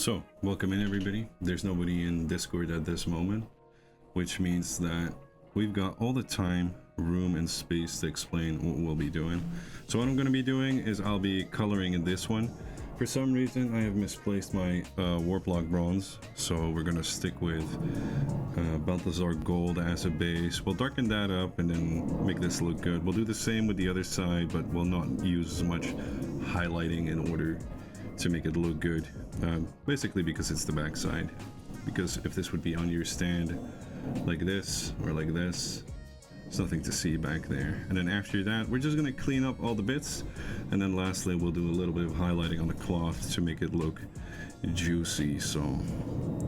So, welcome in everybody. There's nobody in Discord at this moment, which means that we've got all the time, room, and space to explain what we'll be doing. So what I'm going to be doing is I'll be coloring in this one. For some reason, I have misplaced my warp lock bronze, so we're going to stick with Balthazar gold as a base. We'll darken that up and then make this look good. We'll do the same with the other side, but we'll not use as much highlighting in order to make it look good, basically because it's the back side. Because if this would be on your stand like this or like this, there's nothing to see back there. And then after that, we're just going to clean up all the bits, and then lastly we'll do a little bit of highlighting on the cloth to make it look juicy. So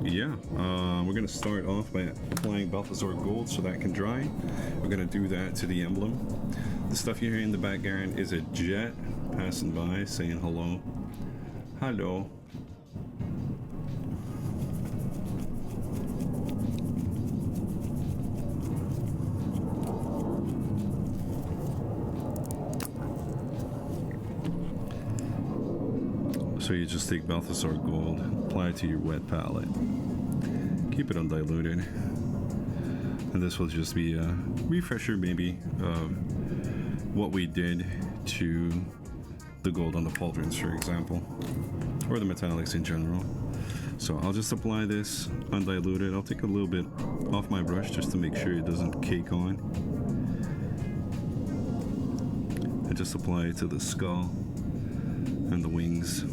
yeah, we're going to start off by applying Balthazar gold so that can dry. We're going to do that to the emblem. The stuff you hear in the background is a jet passing by saying hello. Hello. So you just take Balthazar gold, apply it to your wet palette, keep it undiluted, and this will just be a refresher maybe of what we did to the gold on the pauldrons, for example, or the metallics in general. So I'll just apply this undiluted. I'll take a little bit off my brush just to make sure it doesn't cake on, and just apply it to the skull and the wings.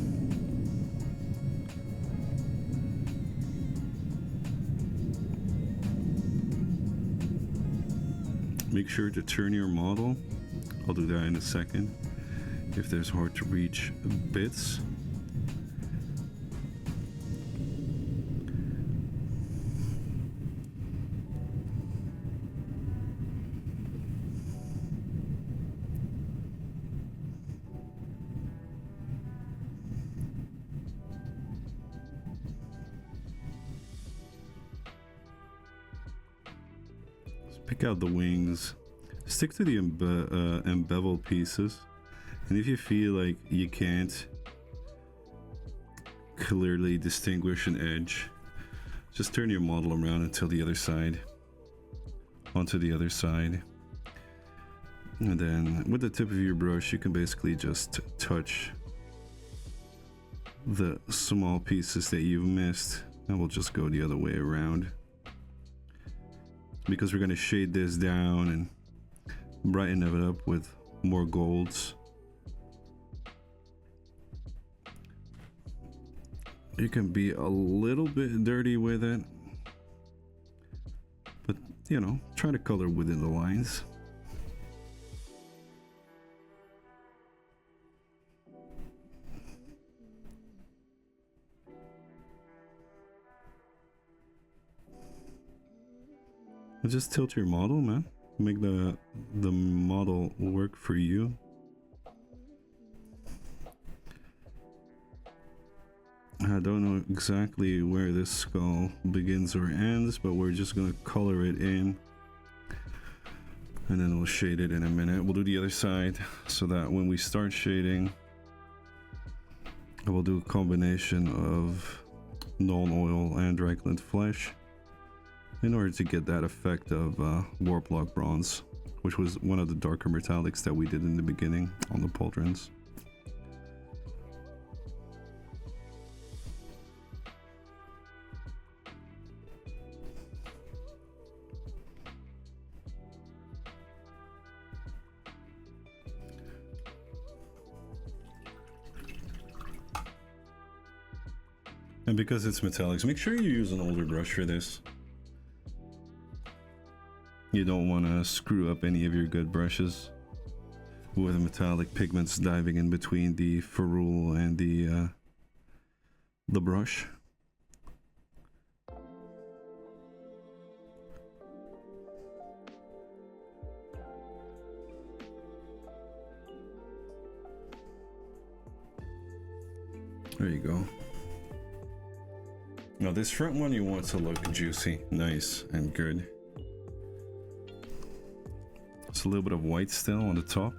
Make sure to turn your model. I'll do that in a second. If there's hard to reach bits. Pick out the wings, stick to the embeveled pieces, and if you feel like you can't clearly distinguish an edge, just turn your model around until the other side, onto the other side, and then with the tip of your brush you can basically just touch the small pieces that you've missed, and we'll just go the other way around. Because we're going to shade this down and brighten it up with more golds. You can be a little bit dirty with it, but you know, try to color within the lines. Just tilt your model, man. Make the model work for you. I don't know exactly where this skull begins or ends, but we're just gonna color it in, and then we'll shade it in a minute. We'll do the other side so that when we start shading, we'll do a combination of non-oil and dry glint flesh in order to get that effect of warp lock bronze, which was one of the darker metallics that we did in the beginning on the pauldrons. And because it's metallics, make sure you use an older brush for this. You don't want to screw up any of your good brushes with metallic pigments diving in between the ferrule and the brush. There you go. Now this front one you want to look juicy, nice, and good. It's a little bit of white still on the top.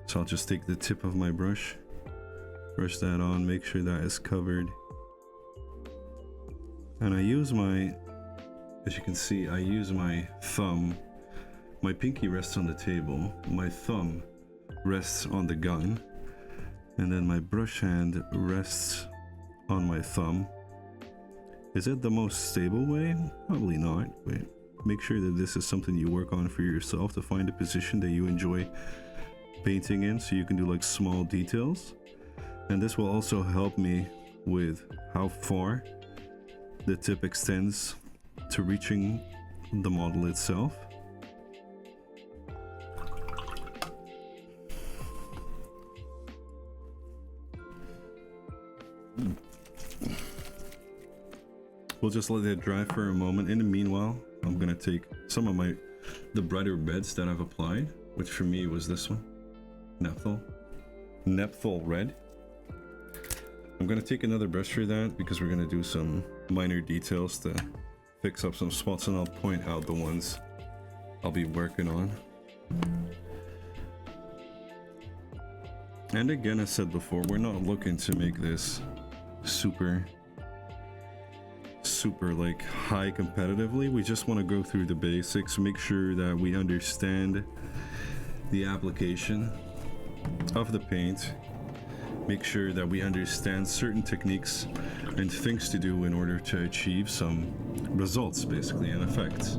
So I'll just take the tip of my brush, brush that on, make sure that is covered And I use my, as you can see, I use my thumb. My pinky rests on the table, my thumb rests on the gun, and then my brush hand rests on my thumb. Is it the most stable way? Probably not, but make sure that this is something you work on for yourself to find a position that you enjoy painting in, so you can do like small details. And this will also help me with how far the tip extends to reaching the model itself. We'll just let it dry for a moment. In the meanwhile, I'm gonna take some of the brighter reds that I've applied, which for me was this one, Nephthol red. I'm gonna take another brush for that because we're gonna do some minor details to fix up some spots, and I'll point out the ones I'll be working on. And again, I said before, we're not looking to make this super like high competitively. We just want to go through the basics, make sure that we understand the application of the paint, make sure that we understand certain techniques and things to do in order to achieve some results, basically, and effects.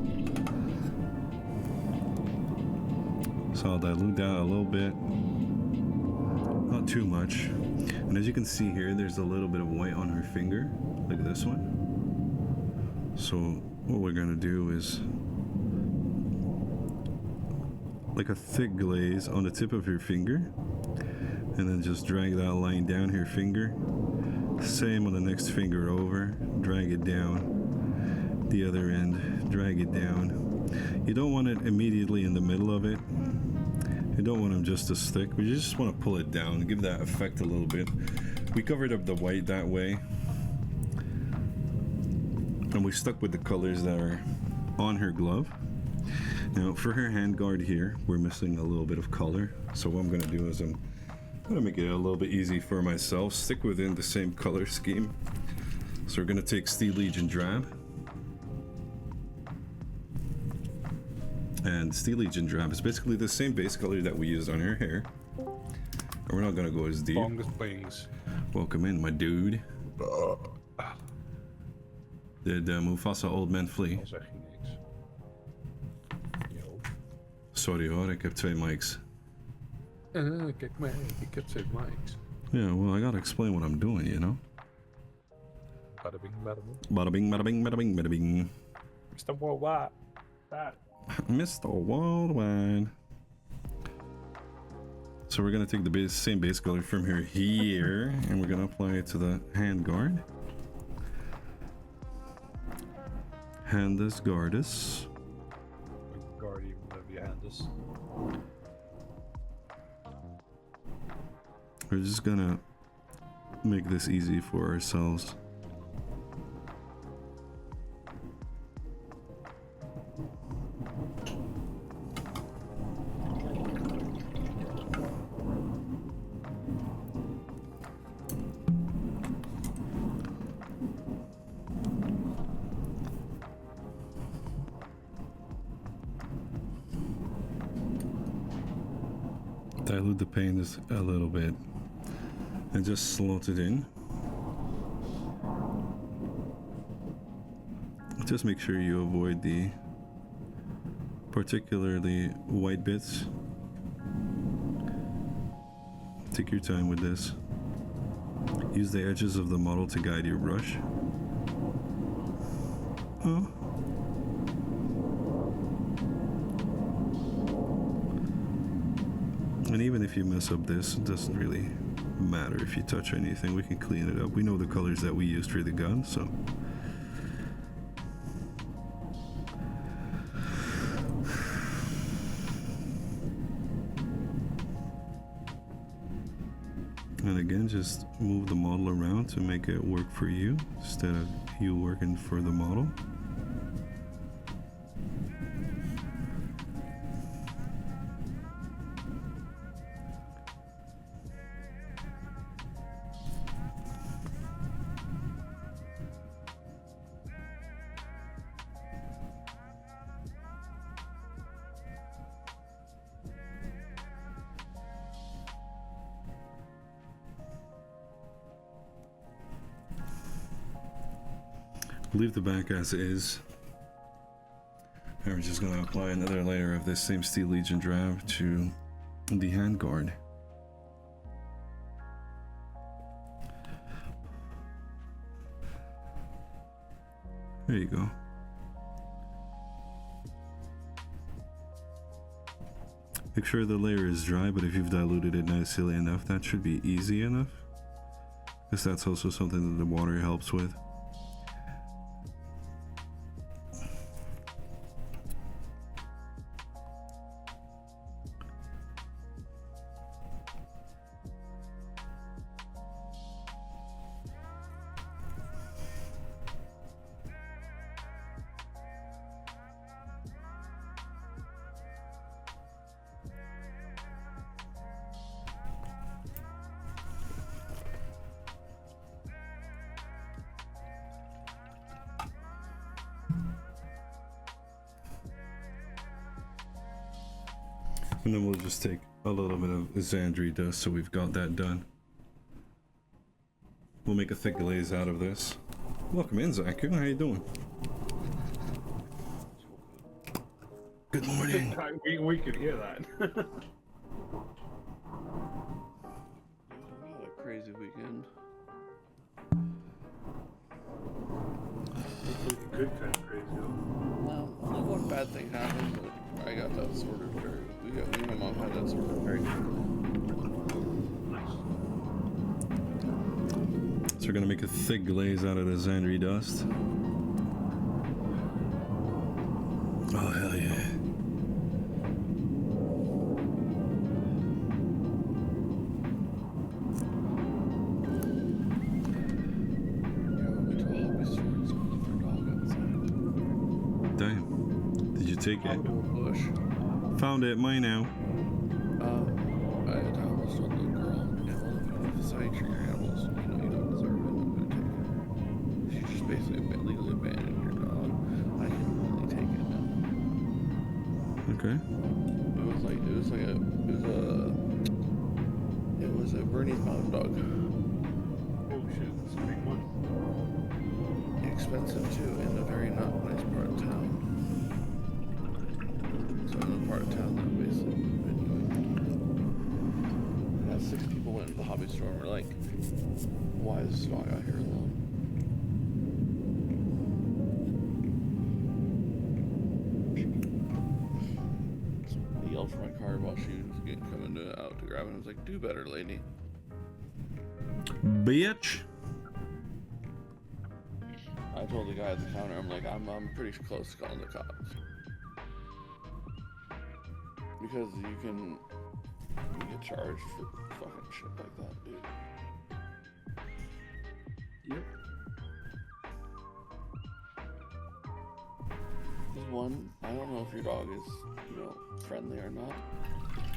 So I'll dilute that a little bit, not too much. And as you can see here, there's a little bit of white on her finger, like this one. So what we're gonna do is like a thick glaze on the tip of her finger, and then just drag that line down her finger. Same on the next finger over, drag it down. The other end, drag it down. You don't want it immediately in the middle of it. You don't want them just to stick, but you just want to pull it down, give that effect a little bit. We covered up the white that way, and we stuck with the colors that are on her glove. Now for her handguard here, we're missing a little bit of color. So what I'm gonna do is I'm gonna make it a little bit easy for myself, stick within the same color scheme. So we're gonna take Steel Legion Drab. And Steel Legion Drab is basically the same base color that we used on her hair. And we're not gonna go as deep. Things. Welcome in, my dude. Did Mufasa Old Man flee? Dan zeg je niks. Yo. Sorry hoor, ik heb twee mics. Kijk mij, ik heb 2 mics. Yeah, well, I gotta explain what I'm doing, you know? Bada bing, bada boom. Bada bing, bada bing, bada bing, bada bing. Mr. Worldwide. Mr. Worldwide. So we're gonna take the same base color from her here, and we're gonna apply it to the handguard. Handus Guardus. Guardian, whatever your hand is. We're just gonna make this easy for ourselves. Dilute the paint just a little bit and just slot it in. Just make sure you avoid the particularly white bits. Take your time with this. Use the edges of the model to guide your brush. Oh. And even if you mess up this, it doesn't really matter if you touch anything. We can clean it up. We know the colors that we used for the gun, so. And again, just move the model around to make it work for you instead of you working for the model. Leave the back as is. And we're just gonna apply another layer of this same Steel Legion drab to the handguard. There you go. Make sure the layer is dry, but if you've diluted it nicely enough, that should be easy enough. Because that's also something that the water helps with. And then we'll just take a little bit of Xandri dust, so we've got that done. We'll make a thick glaze out of this. Welcome in, Zaku. How you doing? Good morning. We could hear that. Had a crazy weekend. Good kind of crazy. Well, only one bad thing happened, but I got that sorted very. Me and my mom had that sorted very quickly. So we're gonna make a thick glaze out of the Xandri dust. Oh hell yeah. Damn. Did you take it? Bush. Found it, mine now. I had almost told the girl, if you decide to treat your animals, you know you don't deserve it, I'm gonna take it. She just basically legally abandoned your dog. I can only take it now. Okay. It was a Bernese Mountain Dog. Oh shit, that's a big one. Expensive too, in a very not nice part of town. So in the part of town that basically been doing. 6 people went into the hobby store and were like, "Why is this dog out here alone?" He yelled for my car while she was coming out to grab it. I was like, "Do better, lady." Bitch. I told the guy at the counter, I'm like, I'm pretty close to calling the cops. Because you can get charged for fucking shit like that, dude. Yep. There's one, I don't know if your dog is, friendly or not.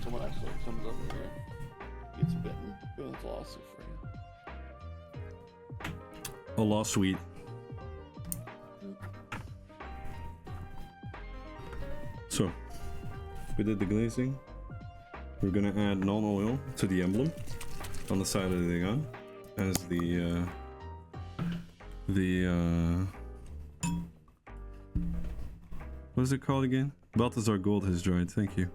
Someone actually comes over here, gets bitten, builds a lawsuit for you. A lawsuit. So, we did the glazing. We're gonna add non-oil to the emblem on the side of the gun as what is it called again? Balthazar Gold has joined. Thank you.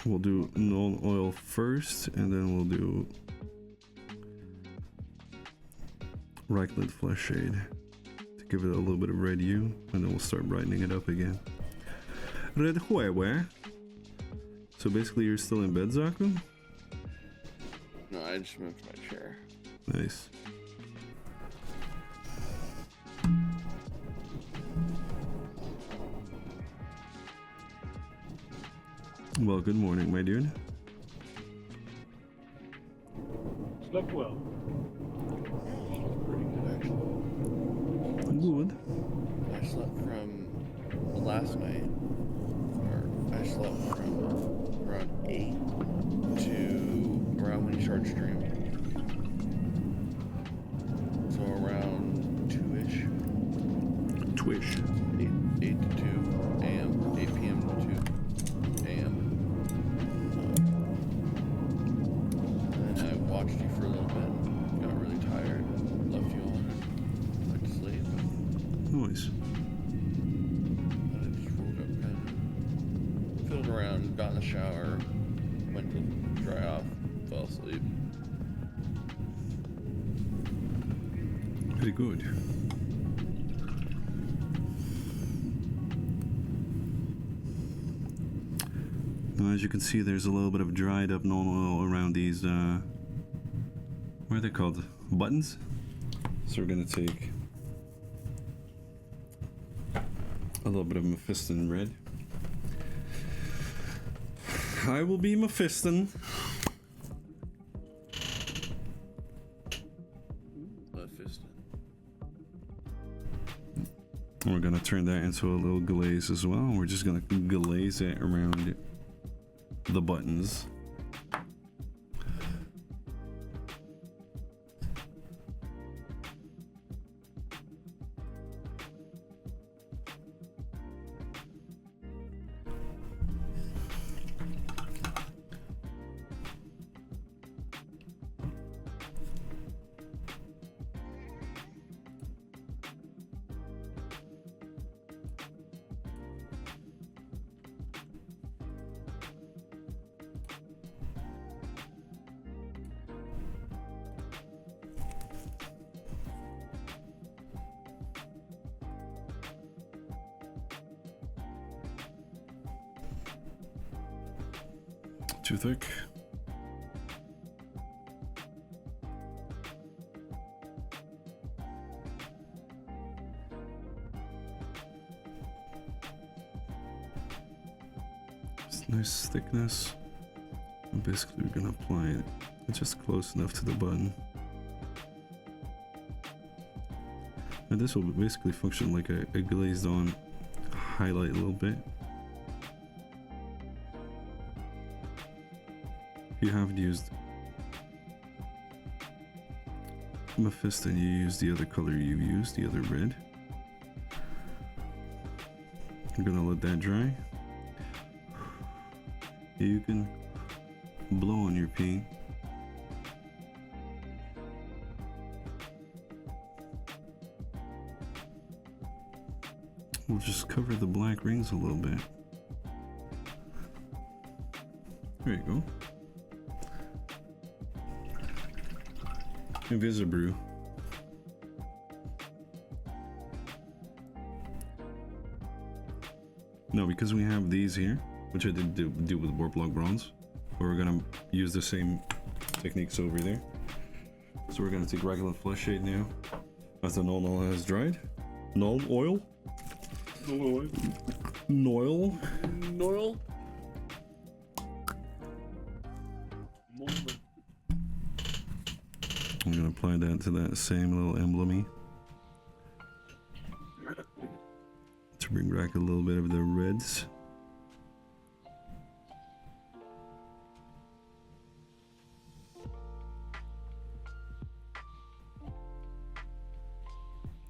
We'll do non-oil first, and then we'll do Reichland Flesh Shade to give it a little bit of red hue, and then we'll start brightening it up again. Red Huehue. So basically you're still in bed, Zaku? No, I just moved my chair. Nice. Well, good morning, my dude. Slept well. Pretty good, actually. Good. I slept from last night, or I slept from around 8 to around when you start stream. So around 2-ish. Twish. 8 to 2 a.m. 8 p.m. to 2 a.m. the shower, went to dry off, fell asleep. Pretty good. Now, as you can see, there's a little bit of dried up non oil around these, what are they called? Buttons? So we're gonna take a little bit of Mephiston red. I will be Mephiston. And we're gonna turn that into a little glaze as well. We're just gonna glaze it around the buttons. Too thick. It's nice thickness. And basically we're gonna apply it just close enough to the button. And this will basically function like a glazed on highlight a little bit. If you haven't used Mephiston, you use the other color you've used, the other red. I'm gonna let that dry. You can blow on your paint. We'll just cover the black rings a little bit. There you go. Invisibrew. No, because we have these here, which I did do with warp log bronze, we're gonna use the same techniques over there. So we're gonna take regular flesh shade now, as the null oil has dried. Null oil? Oil. Noil? Oil. I'm gonna apply that to that same little emblem-y to bring back a little bit of the reds.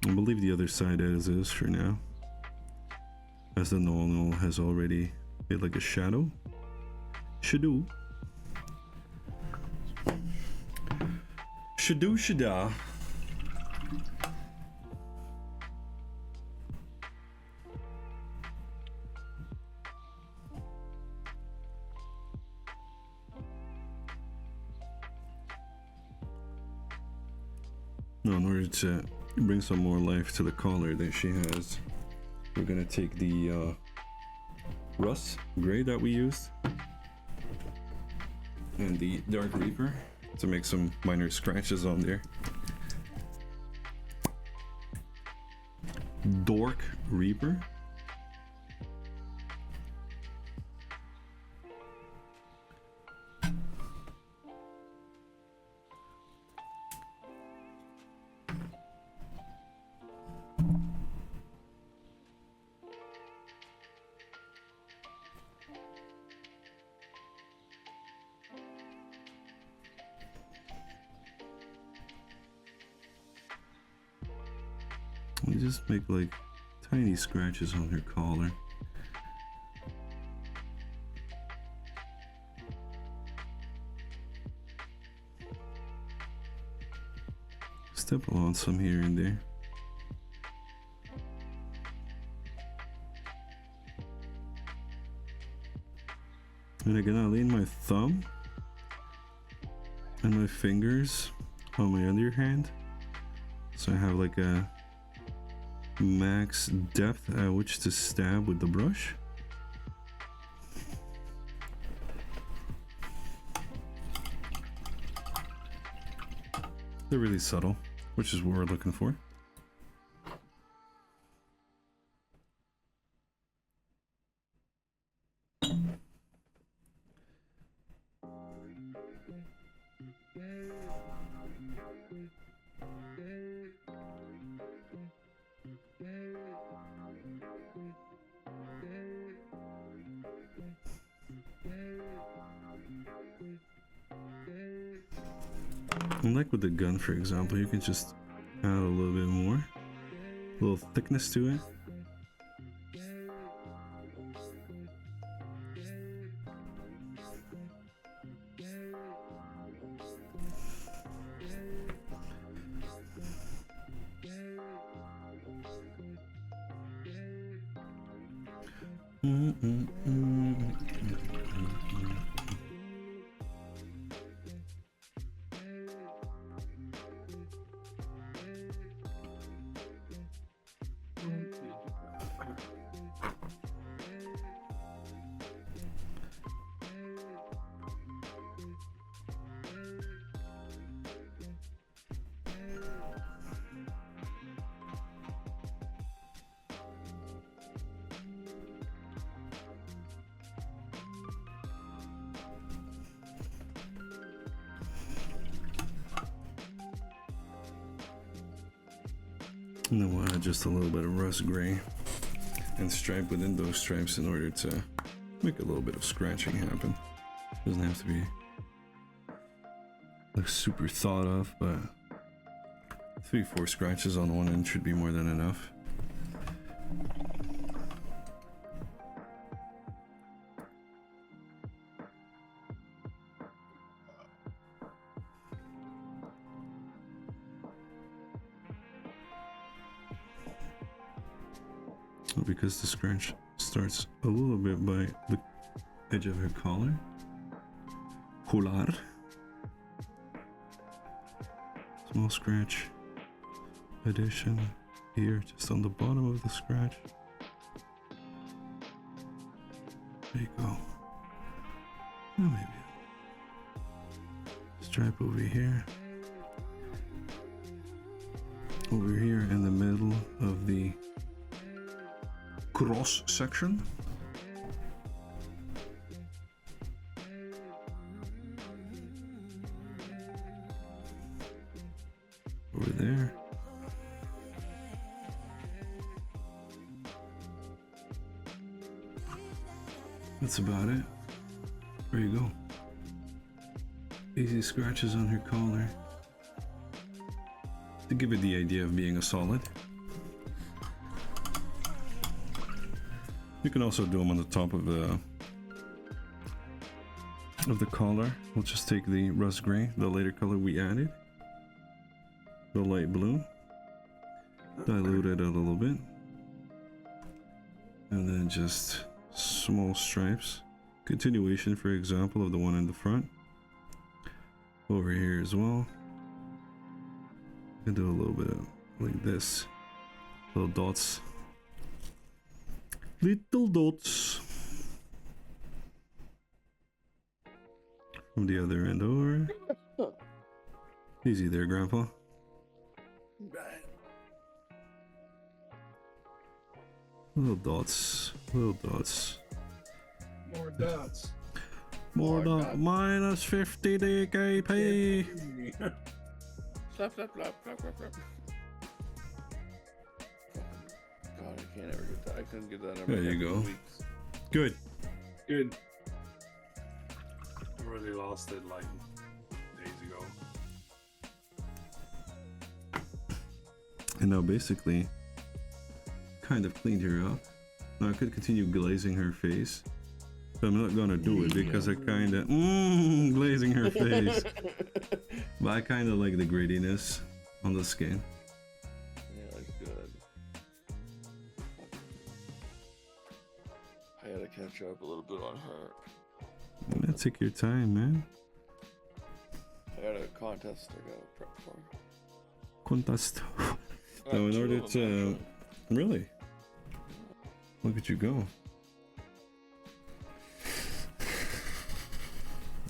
I'll leave the other side as is for now, as the null has already made like a shadow. Shadow. Shada. Now, in order to bring some more life to the collar that she has, we're gonna take the rust gray that we used and the dark reaper to make some minor scratches on there. Dork Reaper. We just make like tiny scratches on her collar. Stipple on some here and there. And again, I lean my thumb and my fingers on my underhand, so I have like a max depth at which to stab with the brush. They're really subtle, which is what we're looking for. And like with the gun, for example, you can just add a little bit more, a little thickness to it. And then we'll add just a little bit of rust gray and stripe within those stripes in order to make a little bit of scratching happen. Doesn't have to be like super thought of, but 3-4 scratches on one end should be more than enough. Because the scratch starts a little bit by the edge of her collar. Small scratch addition here, just on the bottom of the scratch. There you go. And maybe a stripe over here. Over here in the middle of the cross section. Over there. That's about it. There you go. Easy scratches on her collar to give it the idea of being a solid. You can also do them on the top of the collar. We'll just take the rust gray, the later color we added, the light blue, dilute it a little bit, and then just small stripes. Continuation, for example, of the one in the front. Over here as well. And do a little bit of like this, little dots. Little dots from the other end over. Easy there, Grandpa. Little dots, little dots. More dots. More dots. Minus 50 DKP. Slap, slap, slap, slap, slap, slap. God, I can't ever get that. I couldn't get that in There you go. weeks. Good. Good. I really lost it like days ago. And now basically kind of cleaned her up. Now I could continue glazing her face, but I'm not gonna do it because I kind of glazing her face. But I kind of like the grittiness on the skin. Yeah, that's good. I had to catch up a little bit on her. take your time, man. I got a contest I gotta prep for. Contest. I No, got in two order of to them, really look at you go.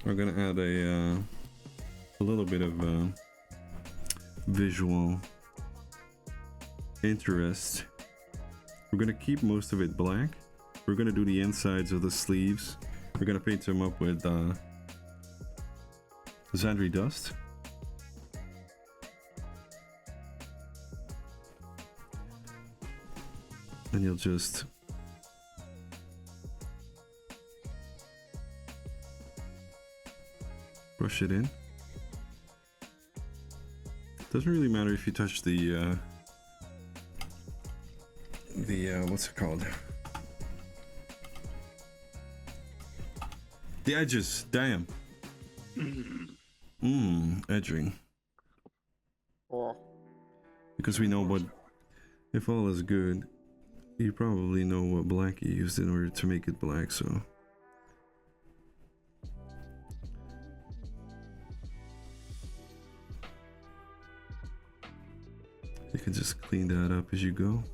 We're gonna add a little bit of visual interest. We're gonna keep most of it black. We're gonna do the insides of the sleeves. We're gonna paint them up with Xandri dust. And you'll just brush it in. Doesn't really matter if you touch the what's it called? The edges, damn. Edging. Oh. Because we know what, if all is good, you probably know what black you used in order to make it black, so. You can just clean that up as you go.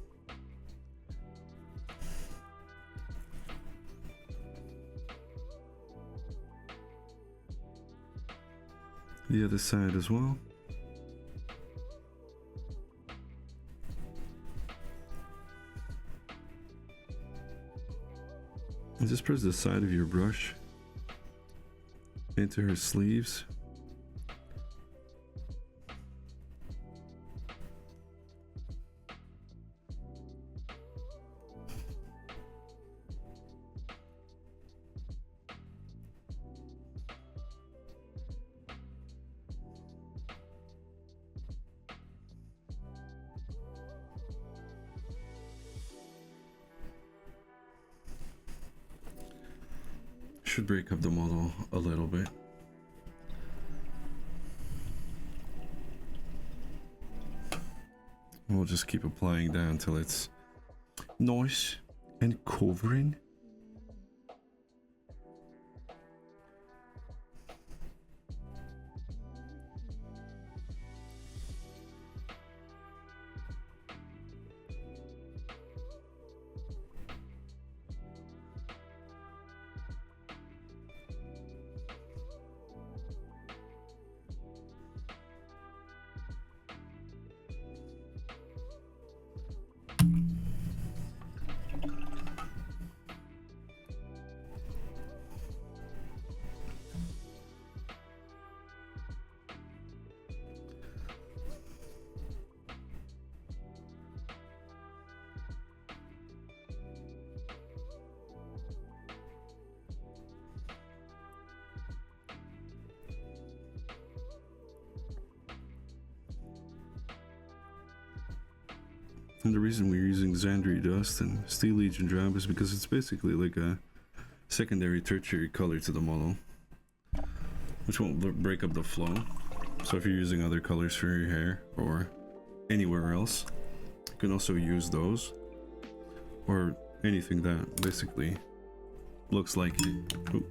The other side as well. And just press the side of your brush into her sleeves. Should break up the model a little bit. We'll just keep applying down till it's nice and covering. And the reason we're using Xandri dust and Steel Legion drab is because it's basically like a secondary, tertiary color to the model, which won't break up the flow. So if you're using other colors for your hair or anywhere else, you can also use those, or anything that basically looks like it. Ooh.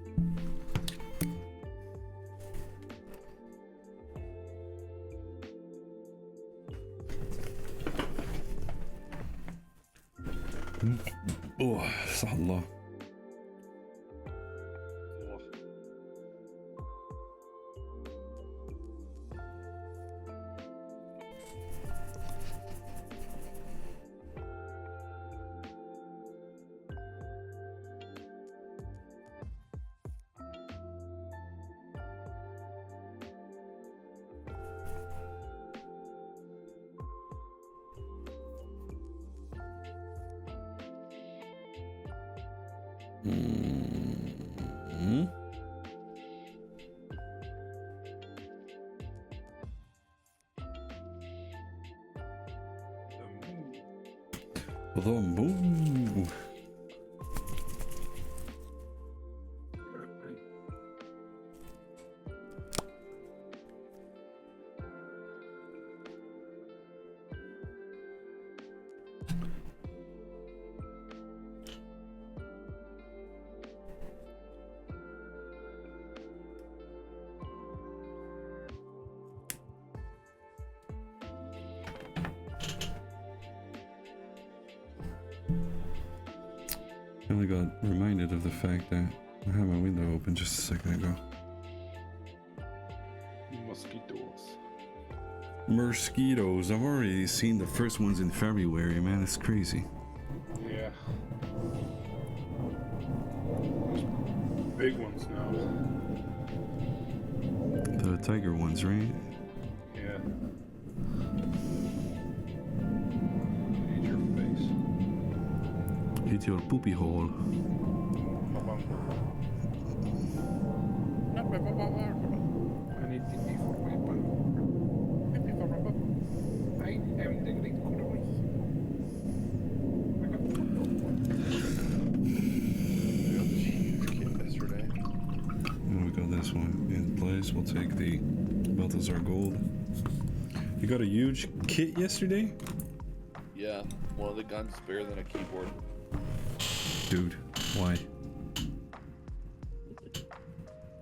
Oh, Allah. Boom. I got reminded of the fact that I had my window open just a second ago. Mosquitoes. Mosquitoes. I've already seen the first ones in February, man. It's crazy. Yeah. There's big ones now. The tiger ones, right? Yeah. Eat your face. Eat your poopy hole. I need to be for my bun. I am the great Kuromi. I got this huge kit yesterday. And we got this one in place. We'll take the Balthazar Gold. You got a huge kit yesterday? Yeah, one of the guns is bigger than a keyboard. Dude, why?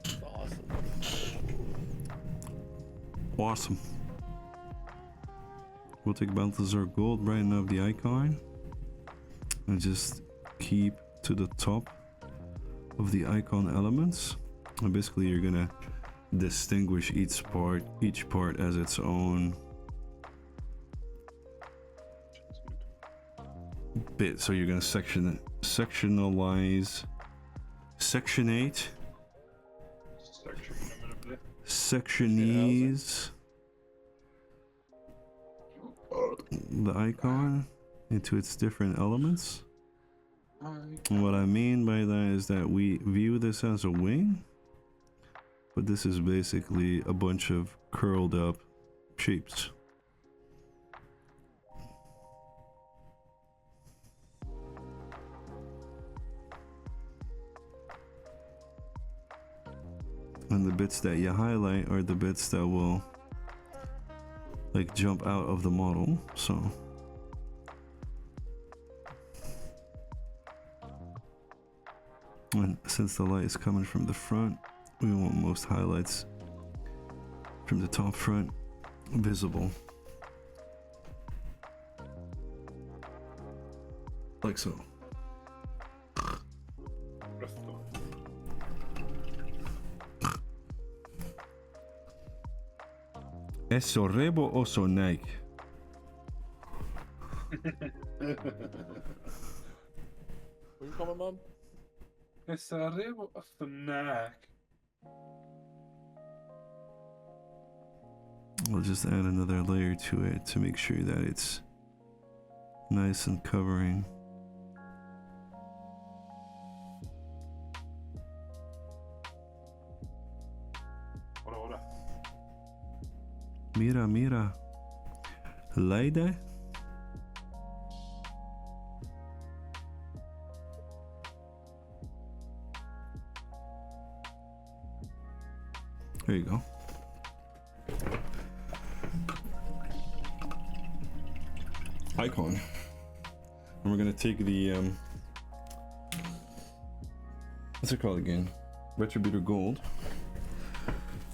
It's awesome. Awesome. We'll take Balthazar Gold, brighten up the icon, and just keep to the top of the icon elements. And basically you're gonna distinguish each part as its own bit. So you're gonna sectionalize, sectionate, sectionize the icon into its different elements. And what I mean by that is that we view this as a wing, but this is basically a bunch of curled up shapes. And the bits that you highlight are the bits that will like jump out of the model. So and since the light is coming from the front, we want most highlights from the top front visible. Like so. Es sorrebo o sonike? What you calling, Mom? It's a real snack. I'll just add another layer to it to make sure that it's nice and covering. Ora. Mira, mira. Laida? There you go. Icon. And we're gonna take the what's it called again? Retributor Gold.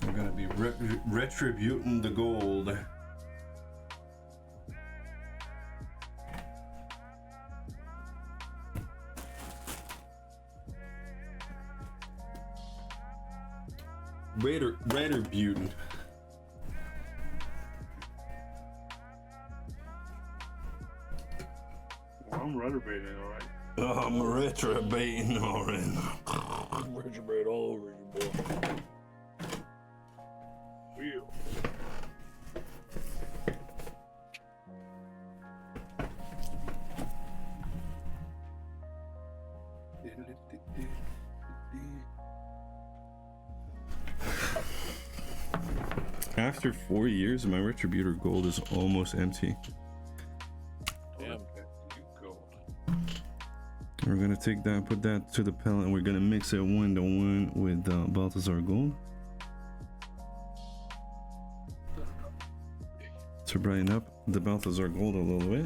We're gonna be retributing the gold. Retributing. Well, I'm retrobaiting, alright. Oh, I'm retributing already. Retrograde all over you, boy. Wheel. After 4 years, my Retributor Gold is almost empty. Damn. You go. We're gonna take that, put that to the pellet, and we're gonna mix it 1-to-1 with Balthazar Gold to brighten up the Balthazar Gold a little bit.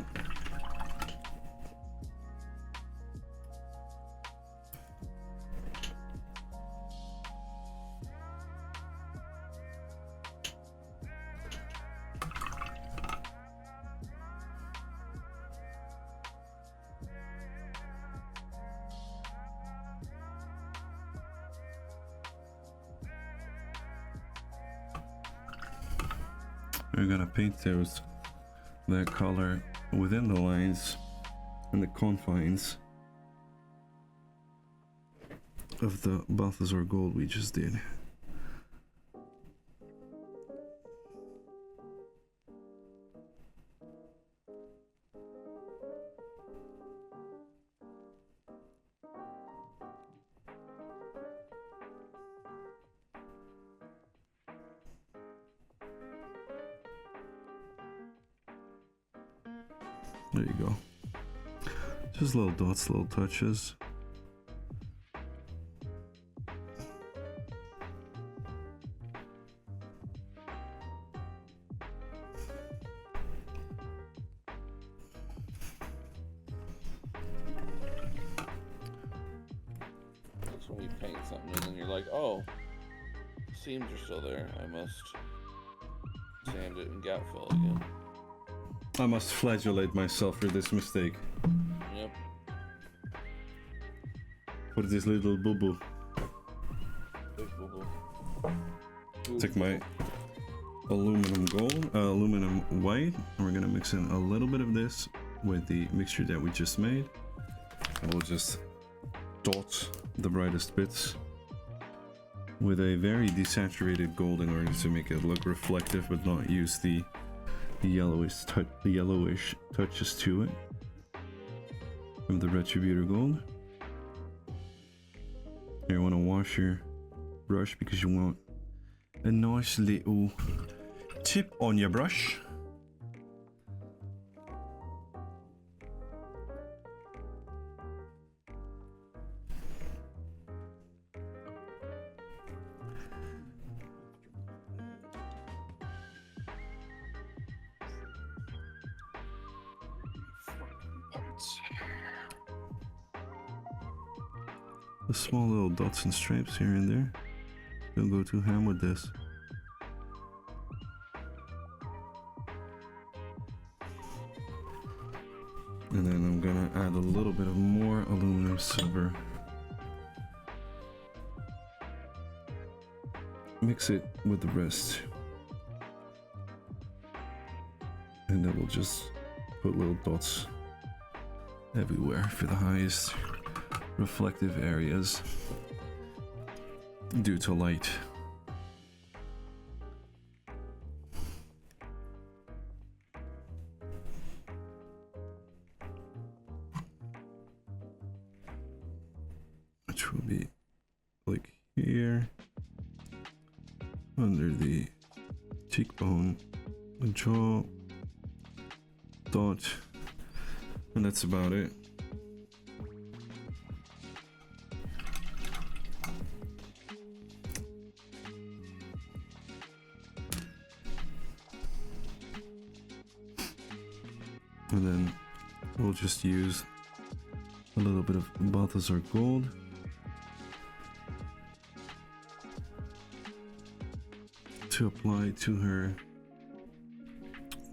We're gonna paint those that color within the lines and the confines of the Balthazar gold we just did. There you go. Just little dots, little touches. That's when you paint something and then you're like, oh, seams are still there. I must sand it and gap fill again. I must flagellate myself for this mistake. Yep. For this little boo-boo. Big boo-boo. Take my aluminum gold, aluminum white, and we're gonna mix in a little bit of this with the mixture that we just made. And we'll just dot the brightest bits with a very desaturated gold in order to make it look reflective, but not use the yellowish touches to it from the Retributor gold. You want to wash your brush because you want a nice little tip on your brush. The small little dots and stripes here and there. Don't go too ham with this. And then I'm gonna add a little bit of more aluminum silver. Mix it with the rest. And then we'll just put little dots everywhere for the highest reflective areas due to light. Which will be like here, under the cheekbone, the jaw, dot, and that's about it. And then we'll just use a little bit of Balthazar gold. To apply to her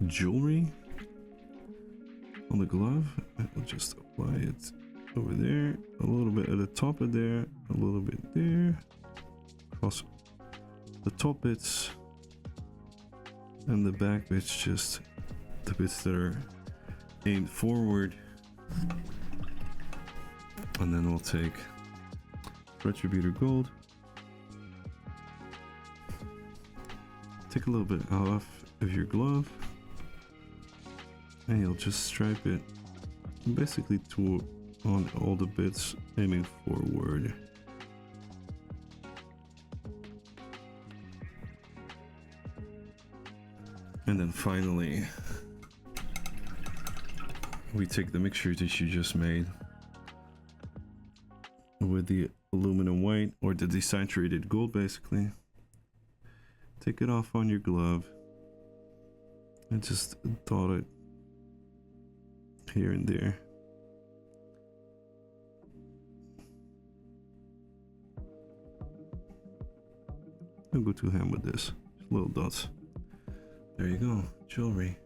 jewelry on the glove. I'll just apply it over there, a little bit at the top of there, a little bit there, across the top bits, and the back bits, just the bits that are aimed forward. And then we'll take Retributor gold, take a little bit off of your glove, and you'll just stripe it basically on all the bits aiming forward. And then finally, we take the mixture that you just made with the aluminum white, or the desaturated gold basically. Take it off on your glove and just dot it here and there. Don't go too ham with this. Just little dots. There you go. Jewelry.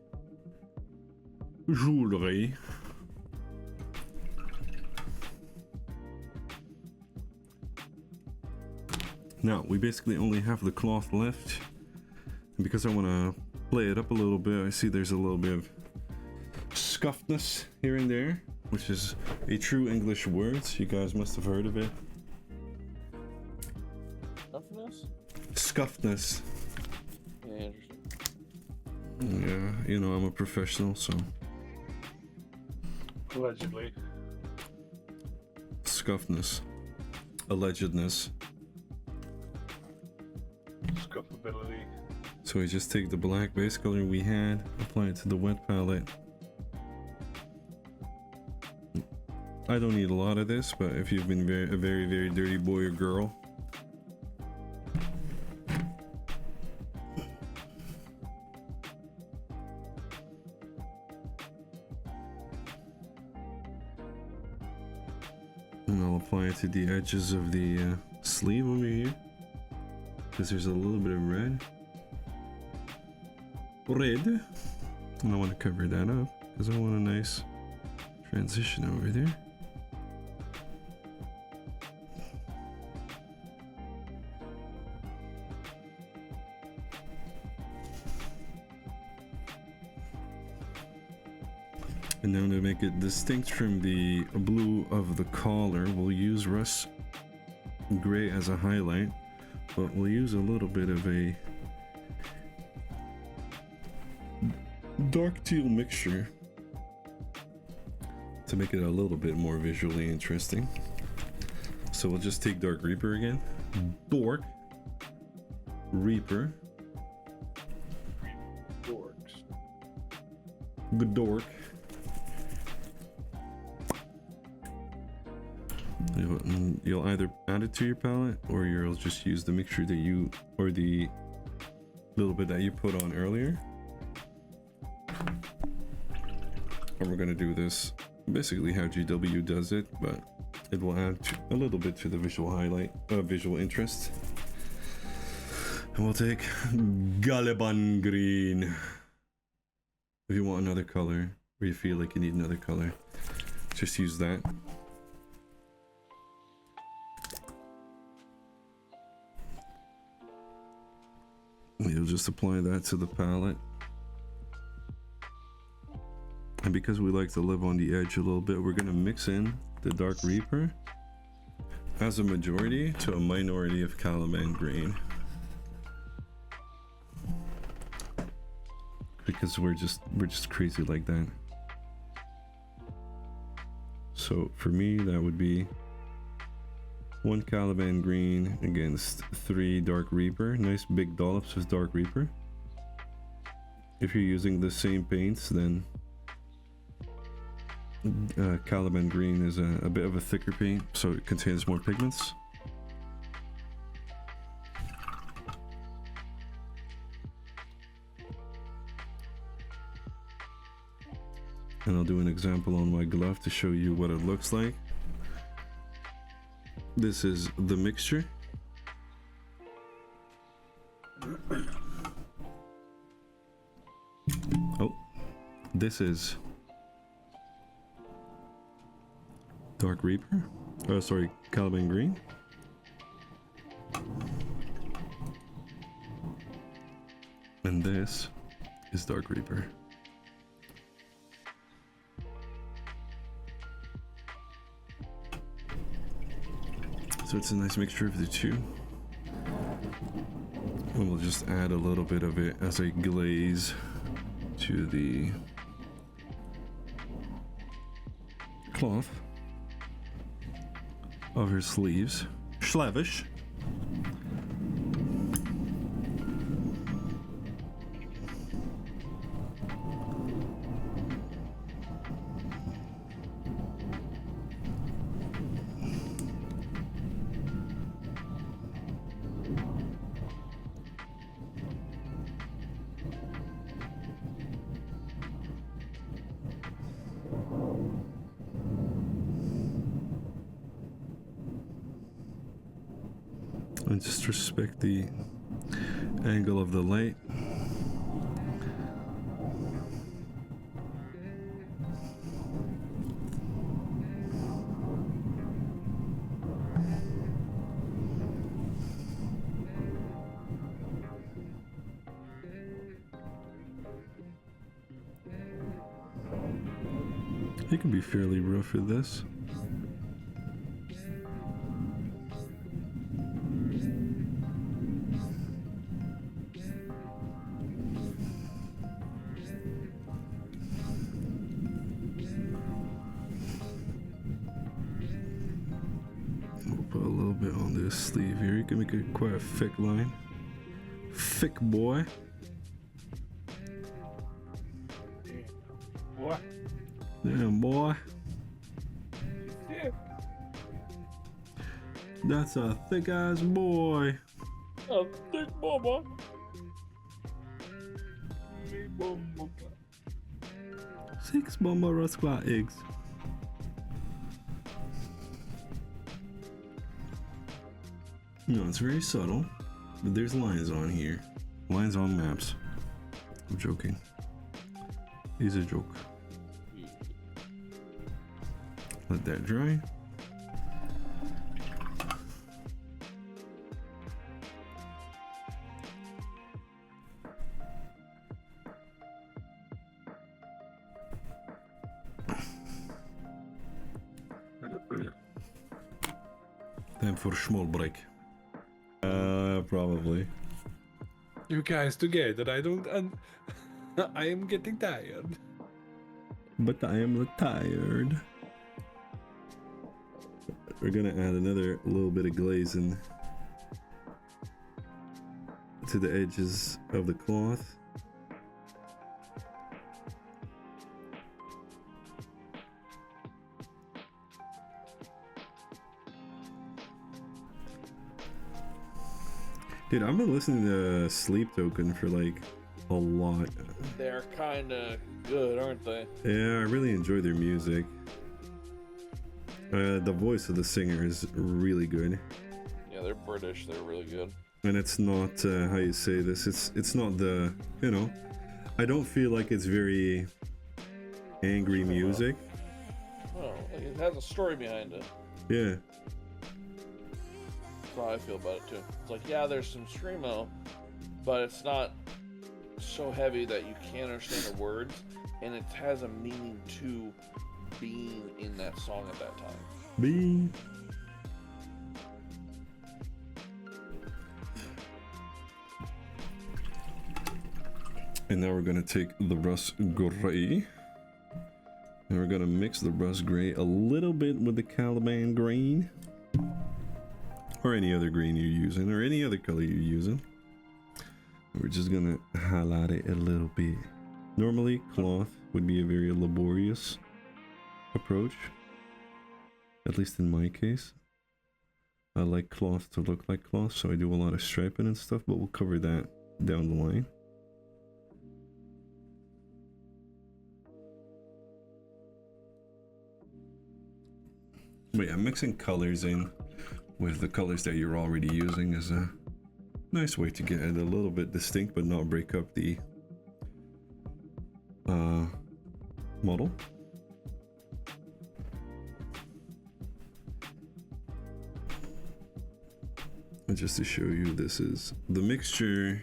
Jewelry. Now we basically only have the cloth left, and because I want to play it up a little bit. I see there's a little bit of scuffedness here and there, which is a true English word. You guys must have heard of it. Nothingness? Scuffedness. Yeah, interesting. Yeah, you know, I'm a professional, so. Allegedly. Scuffedness. Allegedness. Scuffability. So we just take the black base color we had, apply it to the wet palette. I don't need a lot of this, but if you've been a very dirty boy or girl, and I'll apply it to the edges of the sleeve over here, because there's a little bit of red. And I want to cover that up because I want a nice transition over there. And now to make it distinct from the blue of the collar, we'll use rust gray as a highlight, but we'll use a little bit of a dark teal mixture to make it a little bit more visually interesting. So we'll just take Dark Reaper again. Dork Reaper. Dorks. Good dork. You'll either add it to your palette or you'll just use the mixture that you, or the little bit that you put on earlier. And we're gonna do this basically how GW does it, but it will add a little bit to the visual highlight, visual interest. And we'll take Galiban Green. If you want another color, or you feel like you need another color, just use that. You'll just apply that to the palette. And because we like to live on the edge a little bit, we're going to mix in the Dark Reaper as a majority to a minority of Caliban Green. Because we're just crazy like that. So for me, that would be 1 Caliban Green against 3 Dark Reaper. Nice big dollops of Dark Reaper. If you're using the same paints, then Caliban Green is a bit of a thicker paint, so it contains more pigments. And I'll do an example on my glove to show you what it looks like. This is the mixture. Oh, this is Dark Reaper. Oh, sorry, Caliban Green. And this is Dark Reaper. So it's a nice mixture of the two. And we'll just add a little bit of it as a glaze to the cloth of her sleeves. Slavish. And just respect the angle of the light. It can be fairly rough with this. We'll put a little bit on this sleeve here. You can make it quite a thick line. Thick boy. What? Damn boy. Yeah. That's a thick ass boy. A thick mama. Big mama. 6 bomba rascal eggs. No, it's very subtle, but there's lines on here. Lines on maps. I'm joking. He's a joke. Let that dry. Time for a small break. Probably. You guys together, I don't. I am getting tired. But I am tired. We're gonna add another little bit of glazing to the edges of the cloth. Dude, I've been listening to Sleep Token for like a lot. They're kind of good, aren't they? Yeah, I really enjoy their music. The voice of the singer is really good. Yeah, they're British. They're really good. And it's not how you say this. It's not the, you know, I don't feel like it's very angry music. Oh, it has a story behind it. Yeah. That's how I feel about it too. It's like, yeah, there's some screamo, but it's not so heavy that you can't understand the words, and it has a meaning to being in that song at that time. B. And now we're gonna take the rust gray, and we're gonna mix the rust gray a little bit with the Caliban green, or any other green you're using, or any other color you're using. We're just gonna highlight it a little bit. Normally, cloth would be a very laborious approach, at least in my case. I like cloth to look like cloth, so I do a lot of striping and stuff, but we'll cover that down the line. But yeah, mixing colors in with the colors that you're already using is a nice way to get it a little bit distinct but not break up the model. And just to show you, this is the mixture.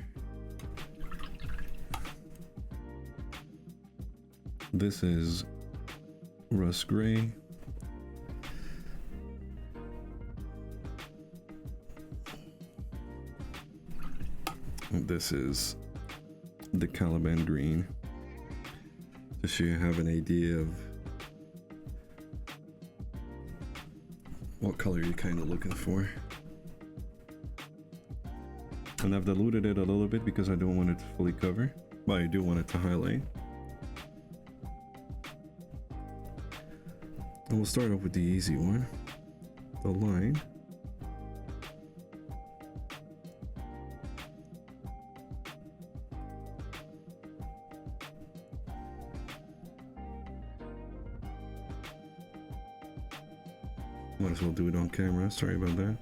This is rust gray. And this is the Caliban green, just so you have an idea of what color you're kind of looking for. And I've diluted it a little bit because I don't want it to fully cover, but I do want it to highlight. And we'll start off with the easy one, the line. Might as well do it on camera, sorry about that.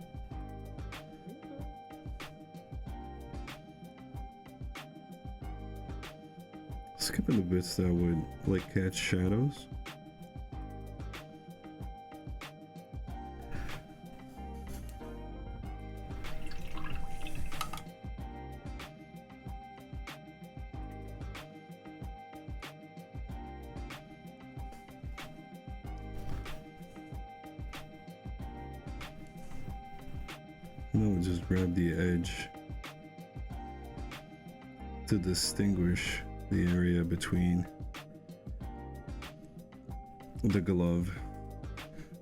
Skipping the bits that would like catch shadows. Now we'll just grab the edge to distinguish the area between the glove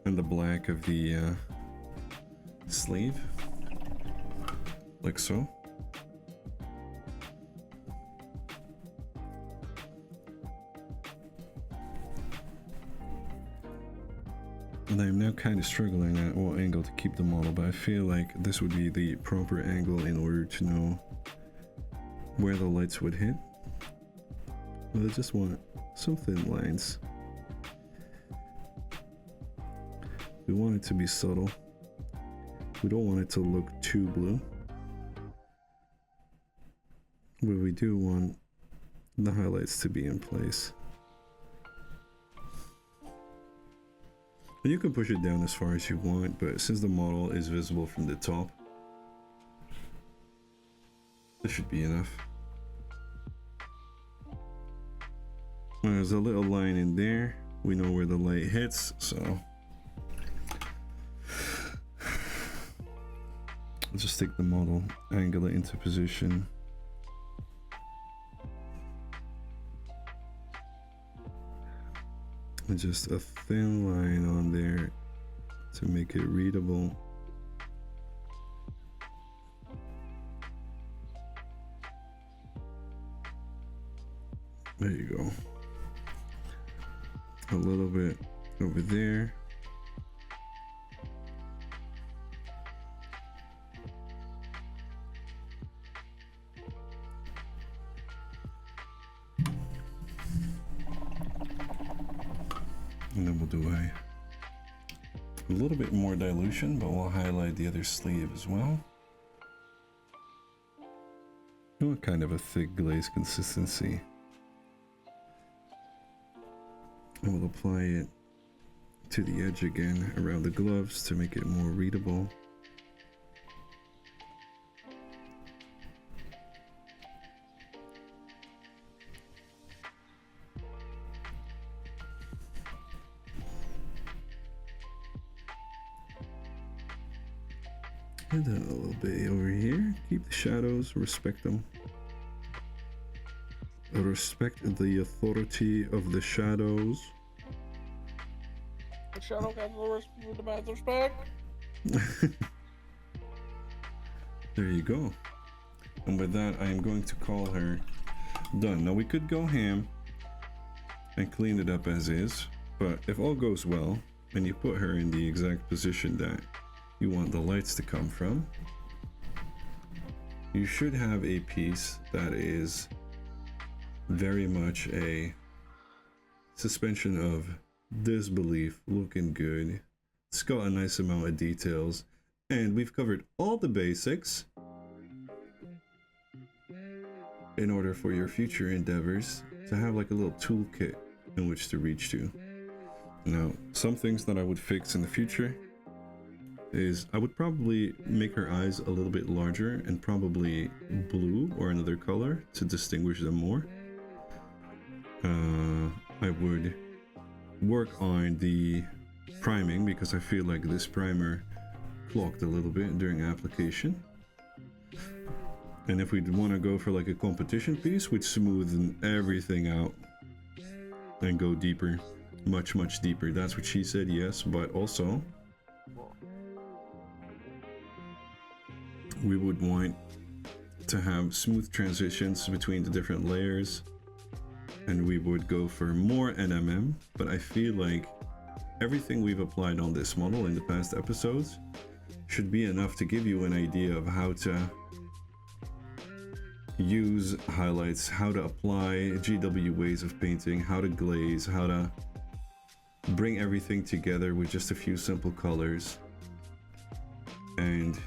and the black of the sleeve, like so. And I'm now kind of struggling at what angle to keep the model, but I feel like this would be the proper angle in order to know where the lights would hit. But I just want some thin lines. We want it to be subtle. We don't want it to look too blue. But we do want the highlights to be in place. And you can push it down as far as you want, but since the model is visible from the top, this should be enough. There's a little line in there. We know where the light hits, so I'll just take the model, angle it into position. And just a thin line on there to make it readable. There you go. A little bit over there. And then we'll do a little bit more dilution, but we'll highlight the other sleeve as well. You want kind of a thick glaze consistency. And we'll apply it to the edge again around the gloves to make it more readable. And then a little bit over here. Keep the shadows, respect them. Respect the authority of the shadows. The shadow demands respect. There you go. And with that, I am going to call her done. Now we could go ham and clean it up as is, but if all goes well and you put her in the exact position that you want the lights to come from, you should have a piece that is very much a suspension of disbelief, looking good. It's got a nice amount of details, and we've covered all the basics in order for your future endeavors to have like a little toolkit in which to reach to. Now, some things that I would fix in the future is I would probably make her eyes a little bit larger and probably blue or another color to distinguish them more. I would work on the priming because I feel like this primer clogged a little bit during application. And if we'd want to go for like a competition piece, we'd smoothen everything out and go deeper, much deeper. That's what she said, yes, but also we would want to have smooth transitions between the different layers, and we would go for more NMM, but I feel like everything we've applied on this model in the past episodes should be enough to give you an idea of how to use highlights, how to apply GW ways of painting, how to glaze, how to bring everything together with just a few simple colors. And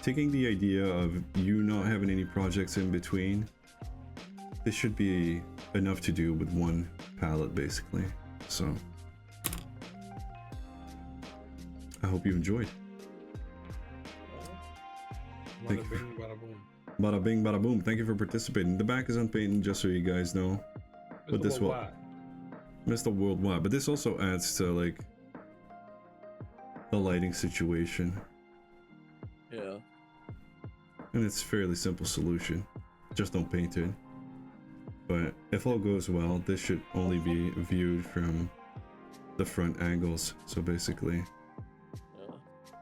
taking the idea of you not having any projects in between, this should be enough to do with one palette basically. So I hope you enjoyed. Thank you. Bada bing, bada boom. Bada bing, bada boom. Thank you for participating. The back is unpainted, just so you guys know. But this will Mr. Worldwide. But this also adds to like the lighting situation. Yeah. And it's a fairly simple solution. Just don't paint it. But if all goes well, this should only be viewed from the front angles. So basically,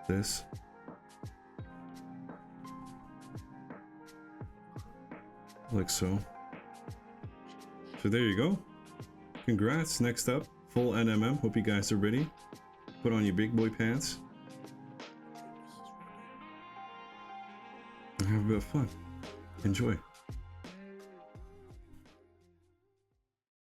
this. Like so. So there you go. Congrats. Next up, full NMM. Hope you guys are ready. Put on your big boy pants. And have a bit of fun. Enjoy.